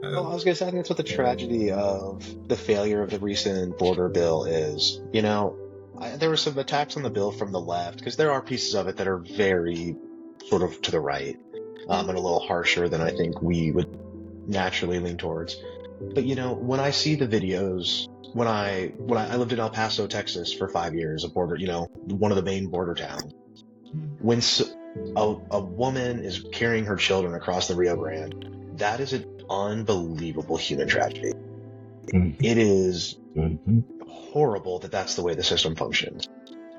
Well, I was gonna say, I think that's what the tragedy of the failure of the recent border bill is. There were some attacks on the bill from the left, because there are pieces of it that are very sort of to the right, and a little harsher than I think we would naturally lean towards. But when I see the videos, when I lived in El Paso, Texas for 5 years, a border, one of the main border towns, when a woman is carrying her children across the Rio Grande, that is an unbelievable human tragedy. It is horrible that that's the way the system functions.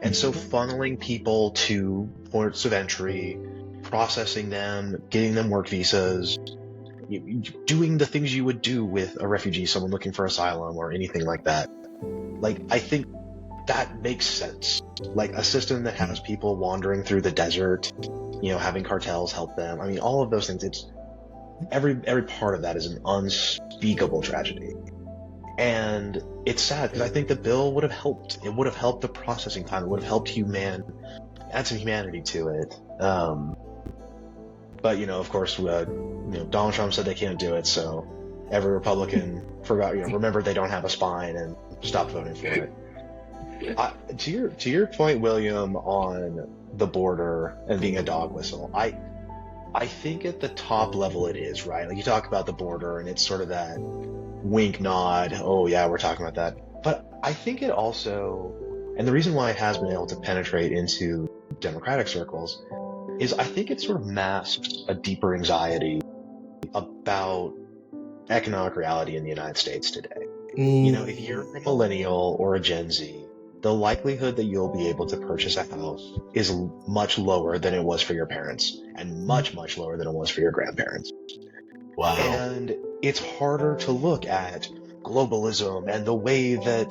And so funneling people to ports of entry, processing them, getting them work visas, doing the things you would do with a refugee, someone looking for asylum or anything like that. I think that makes sense. A system that has people wandering through the desert, having cartels help them. I mean, all of those things, it's every part of that is an unspeakable tragedy. And it's sad because I think the bill would have helped. It would have helped the processing time. It would have helped add some humanity to it. But of course, Donald Trump said they can't do it, so every Republican remembered they don't have a spine and stopped voting for it. To your point, William, on the border and being a dog whistle, I think at the top level it is, right? You talk about the border and it's sort of that wink nod, oh yeah, we're talking about that. But I think it also, and the reason why it has been able to penetrate into Democratic circles, is I think it sort of masks a deeper anxiety about economic reality in the United States today. If you're a millennial or a Gen Z, the likelihood that you'll be able to purchase a house is much lower than it was for your parents, and much, much lower than it was for your grandparents. Wow. And it's harder to look at globalism and the way that,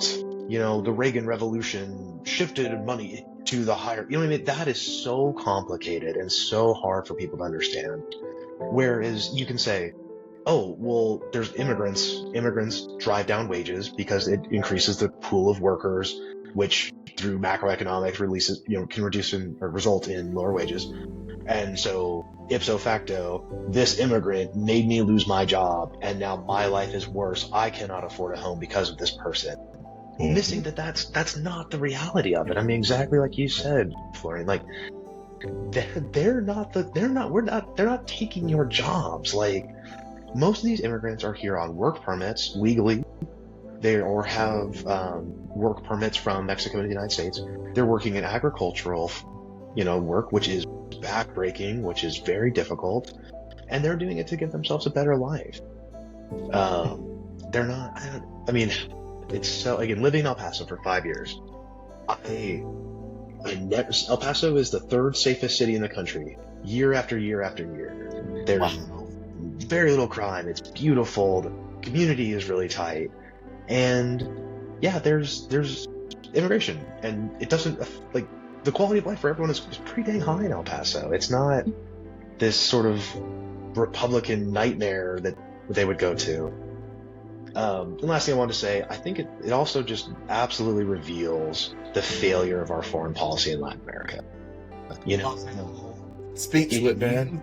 the Reagan Revolution shifted money to the higher, what I mean? That is so complicated and so hard for people to understand. Whereas you can say, oh, well, there's immigrants. Immigrants drive down wages because it increases the pool of workers, which through macroeconomics can result in lower wages. And so ipso facto, this immigrant made me lose my job, and now my life is worse. I cannot afford a home because of this person. Missing that's not the reality of it. I mean, exactly like you said, Florian. They're not taking your jobs. Most of these immigrants are here on work permits legally. Or have work permits from Mexico to the United States. They're working in agricultural, work, which is backbreaking, which is very difficult, and they're doing it to give themselves a better life. They're not. It's so, again, living in El Paso for 5 years. El Paso is the third safest city in the country, year after year after year. There's very little crime. It's beautiful. The community is really tight. And yeah, there's immigration, and it doesn't, the quality of life for everyone is pretty dang high in El Paso. It's not this sort of Republican nightmare that they would go to. The last thing I wanted to say, I think it also just absolutely reveals the failure of our foreign policy in Latin America. Speak to it, man.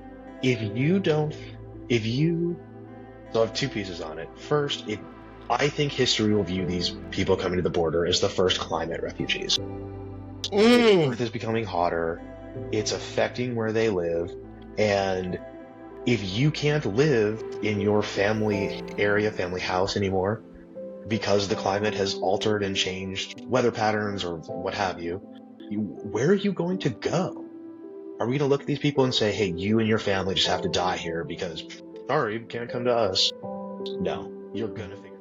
So I have two pieces on it. First, I think history will view these people coming to the border as the first climate refugees. The Earth is becoming hotter. It's affecting where they live. And if you can't live in your family area, family house anymore, because the climate has altered and changed weather patterns or what have you, where are you going to go? Are we going to look at these people and say, hey, you and your family just have to die here because, sorry, you can't come to us? No, you're going to figure